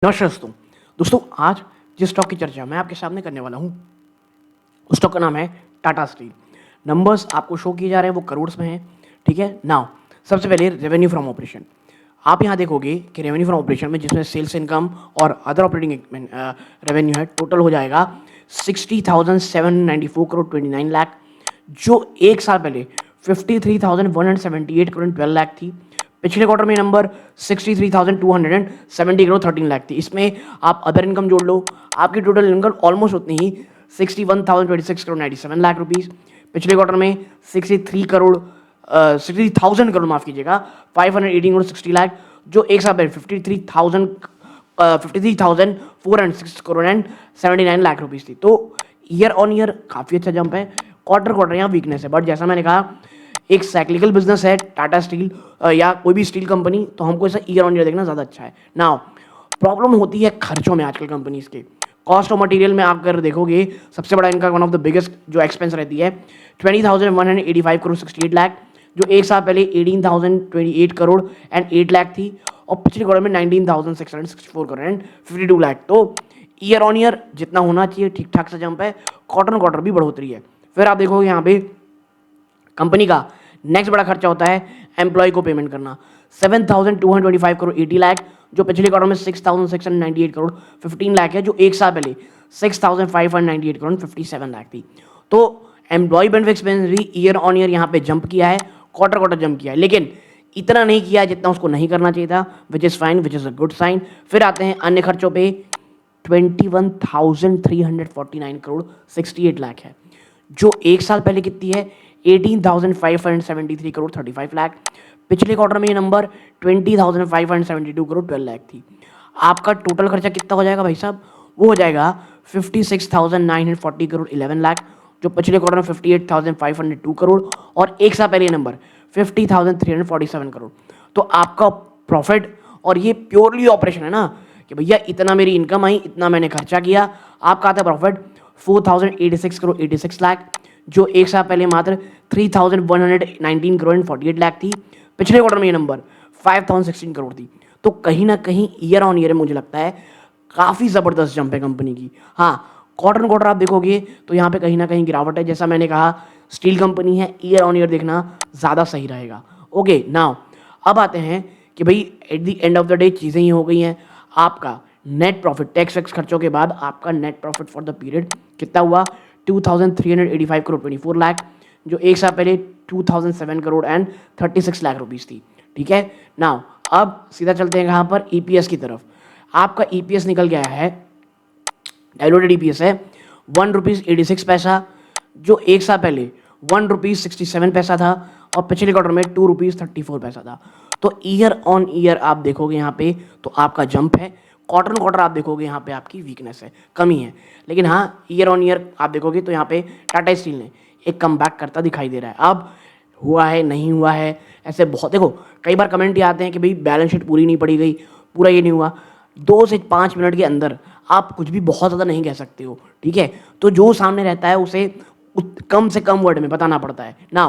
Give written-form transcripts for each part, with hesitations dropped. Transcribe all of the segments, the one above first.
नमस्कार दोस्तों आज जिस स्टॉक की चर्चा मैं आपके सामने करने वाला हूँ उस स्टॉक का नाम है टाटा स्टील। नंबर्स आपको शो किए जा रहे हैं वो करोड़ में हैं। ठीक है नाउ सबसे पहले रेवेन्यू फ्रॉम ऑपरेशन आप यहाँ देखोगे कि रेवेन्यू फ्रॉम ऑपरेशन में जिसमें सेल्स इनकम और अदर ऑपरेटिंग रेवेन्यू है टोटल हो जाएगा 60,794 करोड़ 29 लाख, जो एक साल पहले 53,178 करोड़ 12 लाख थी। पिछले क्वार्टर में नंबर 63,270 करोड़ 13 लाख थी। इसमें आप अदर इनकम जोड़ लो, आपकी टोटल इनकम ऑलमोस्ट उतनी ही 61,026 करोड़ 97 लाख रुपीस। पिछले क्वार्टर में 60,000 करोड़ माफ कीजिएगा 518 करोड़ 60 लाख, जो एक साल पहले 53,406 करोड़ एंड 79 लाख रुपीस थी। तो ईयर ऑन ईयर काफ़ी अच्छा जंप है। क्वार्टर क्वार्टर यहाँ वीकनेस है, बट जैसा मैंने कहा एक साइक्लिकल बिजनेस है टाटा स्टील या कोई भी स्टील कंपनी, तो हमको ऐसा ईयर ऑन ईयर देखना ज़्यादा अच्छा है। नाउ प्रॉब्लम होती है खर्चों में आजकल कंपनीज के। कॉस्ट ऑफ मटेरियल में आप अगर देखोगे सबसे बड़ा इनका वन ऑफ द बिगेस्ट जो एक्सपेंस रहती है 20,185 करोड़ 68 लाख, जो एक साल पहले 18,028 करोड़ एंड 8 लाख थी, और पिछले क्वार्टर में 19,664 करोड़ एंड 52 लाख। तो ईयर ऑन ईयर जितना होना चाहिए ठीक ठाक सा जंप है, क्वार्टर क्वार्टर भी बढ़ोतरी है। फिर आप देखोगे यहाँ पे कंपनी का नेक्स्ट बड़ा खर्चा होता है एम्प्लॉय को पेमेंट करना 7,225 करोड़ 80 लाख, जो पिछले क्वार्टर में 6,698 करोड़ 15 लाख है, जो एक साल पहले 6,598 करोड़ 57 लाख थी। तो एम्प्लॉय बेनिफिट एक्सपेंस भी ईयर ऑन ईयर यहाँ पे जंप किया है, क्वार्टर क्वार्टर जंप किया है, लेकिन इतना नहीं किया जितना उसको नहीं करना चाहिए था, which is fine, which is a good sign. फिर आते हैं अन्य खर्चों पे 21,349 करोड़ 68 लाख है, जो एक साल पहले कितनी है 18,573 करोड़ 35 लाख। पिछले क्वार्टर में ये नंबर 20,572 करोड़ 12 लाख थी। आपका टोटल खर्चा कितना हो जाएगा भाई साहब, वो हो जाएगा 56,940 करोड़ 11 लाख, जो पिछले क्वार्टर में 58,502 करोड़ और एक साल पहले ये नंबर 50,347 करोड़। तो आपका प्रॉफिट, और ये प्योरली ऑपरेशन है ना कि भैया इतना मेरी इनकम आई, इतना मैंने खर्चा किया, आपका आता है प्रॉफिट 4,086 करोड़ 86 लाख, जो एक साल पहले मात्र 3,119 करोड़ 48 लाख थी। पिछले क्वार्टर में ये नंबर 5,016 करोड़ थी। तो कहीं ना कहीं ईयर ऑन ईयर मुझे लगता है काफ़ी ज़बरदस्त जंप है कंपनी की। हाँ, क्वार्टर क्वार्टर आप देखोगे तो यहाँ पे कहीं ना कहीं गिरावट है। जैसा मैंने कहा स्टील कंपनी है, ईयर ऑन ईयर देखना ज़्यादा सही रहेगा। ओके नाउ अब आते हैं कि भाई at the end of the day चीज़ें ही हो गई हैं। आपका नेट प्रॉफिट टैक्स वैक्स खर्चों के बाद आपका net profit for the period कितना हुआ 2,385 करोड़ 24 लाख, जो एक साल पहले 2,007 करोड़ एंड 36 लाख रुपीस थी। ठीक है नाउ अब सीधा चलते हैं कहाँ पर ईपीएस की तरफ। आपका ईपीएस निकल गया है, डायलूटेड ईपीएस है 1 रुपीज़ 86 पैसा, जो एक साल पहले 1 रुपीज़ 67 पैसा था और पिछले क्वार्टर में 2 रुपीज़ 34 पैसा था। तो ईयर ऑन ईयर आप देखोगे यहाँ पे तो आपका जंप है, क्वार्टर क्वार्टर आप देखोगे यहाँ पे आपकी वीकनेस है, कमी है। लेकिन हाँ ईयर ऑन ईयर आप देखोगे तो यहाँ पे टाटा स्टील ने एक कम बैक करता दिखाई दे रहा है। अब हुआ है नहीं हुआ है ऐसे बहुत, देखो कई बार कमेंट ये आते हैं कि भाई बैलेंस शीट पूरी नहीं पड़ी गई, पूरा ये नहीं हुआ। 2 से 5 मिनट के अंदर आप कुछ भी बहुत ज़्यादा नहीं कह सकते हो। ठीक है, तो जो सामने रहता है उसे कम से कम वर्ड में बताना पड़ता है ना।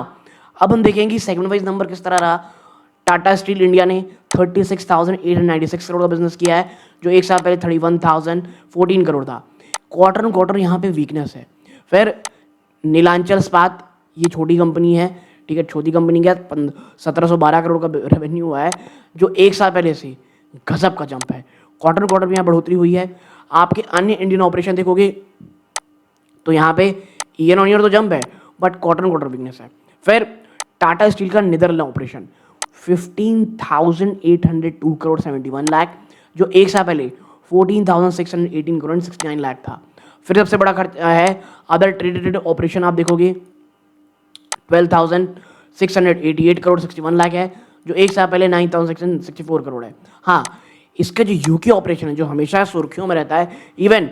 अब हम देखेंगे सेगमेंट वाइज नंबर किस तरह रहा। टाटा स्टील इंडिया ने 36,896 करोड़ का बिजनेस किया है, जो एक साल पहले 31,014 करोड़ था। क्वार्टर क्वार्टर यहाँ पे वीकनेस है। फिर नीलांचल इस्पात, ये छोटी कंपनी है, ठीक है छोटी कंपनी का 1,712 करोड़ का रेवेन्यू हुआ है, जो एक साल पहले से गजब का जंप है। क्वार्टर क्वार्टर में यहाँ बढ़ोतरी हुई है। आपके अन्य इंडियन ऑपरेशन देखोगे तो यहाँ पे ईयर ऑन ईयर तो जंप है बट क्वार्टर क्वार्टर वीकनेस है। फिर टाटा स्टील का नीदरलैंड ऑपरेशन 15,802 करोड़ 71 लाख, जो एक साल पहले 14,618 करोड़ 69 लाख था। फिर सबसे बड़ा खर्चा है अदर ट्रेडेड ऑपरेशन, आप देखोगे 12,688 करोड़ 61 लाख है, जो एक साल पहले 9,664 करोड़ है। हाँ, इसका जो यूके ऑपरेशन है जो हमेशा सुर्खियों में रहता है, इवन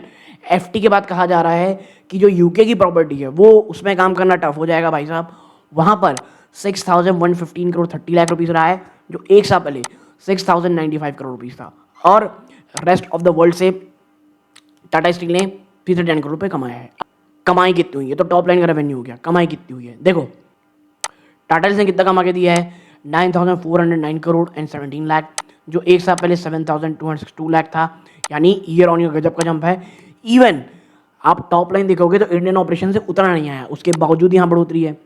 एफटी के बाद कहा जा रहा है कि जो यूके की प्रॉपर्टी है वो उसमें काम करना टफ हो जाएगा भाई साहब। वहाँ पर 6,115 करोड़ 30 लाख रुपीस रहा है, जो एक साल पहले 6,095 करोड़ रुपीस था। और रेस्ट ऑफ द वर्ल्ड से टाटा स्टील ने 310 करोड़ रुपये कमाया है। कमाई कितनी हुई है तो टॉप लाइन का रेवेन्यू हो गया, कमाई कितनी हुई है देखो टाटा ने कितना कमा के दिया है 9,409 करोड़ एंड 17 लाख, जो एक साल पहले 7,262 लाख था। यानी ईयर ऑन ईयर गजब का जंप है। इवन आप टॉप लाइन देखोगे तो इंडियन ऑपरेशन से उतना नहीं आया, उसके बावजूद यहाँ बढ़ोतरी है।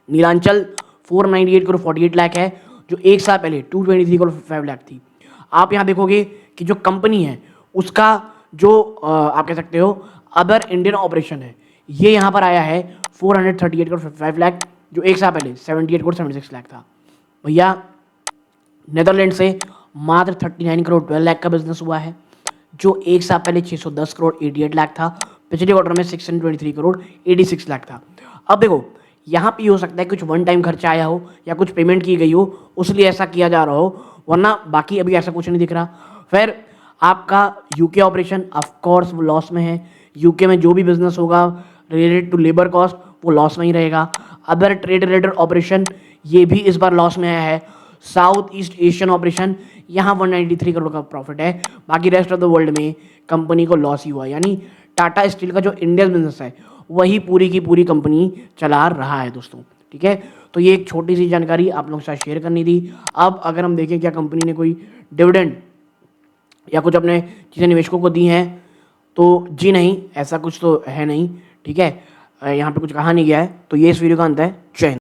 नीलांचल 498 करोड़ 48 लाख है, जो एक साल पहले 223 करोड़ 5 लाख थी। आप यहाँ देखोगे कि जो कंपनी है उसका जो आप कह सकते हो अदर इंडियन ऑपरेशन है, ये यहाँ पर आया है 438 करोड़ 5 लाख, जो एक साल पहले 78 करोड़ 76 लाख था। भैया नेदरलैंड से मात्र 39 करोड़ 12 लाख का बिजनेस हुआ है, जो एक साल पहले 610 करोड़ 88 लाख था। पिछले क्वार्टर में 623 करोड़ 86 लाख था। अब देखो यहाँ पे हो सकता है कुछ वन टाइम खर्चा आया हो या कुछ पेमेंट की गई हो, उसलिए ऐसा किया जा रहा हो, वरना बाकी अभी ऐसा कुछ नहीं दिख रहा। फिर आपका यूके ऑपरेशन ऑफ कोर्स वो लॉस में है। यूके में जो भी बिजनेस होगा रिलेटेड टू लेबर कॉस्ट वो लॉस में ही रहेगा। अदर ट्रेड रिलेटेड ऑपरेशन ये भी इस बार लॉस में आया है। साउथ ईस्ट एशियन ऑपरेशन यहाँ 193 करोड़ का प्रॉफिट है, बाकी रेस्ट ऑफ द वर्ल्ड में कंपनी को लॉस ही हुआ। यानी टाटा स्टील का जो इंडियन बिजनेस है वही पूरी की पूरी कंपनी चला रहा है दोस्तों, ठीक है। तो ये एक छोटी सी जानकारी आप लोगों के साथ शेयर करनी थी। अब अगर हम देखें क्या कंपनी ने कोई डिविडेंड या कुछ अपने चीज़ें निवेशकों को दी हैं, तो जी नहीं, ऐसा कुछ तो है नहीं, ठीक है। यहाँ पे कुछ कहा नहीं गया है। तो ये इस वीडियो का अंत है। जय हिंद।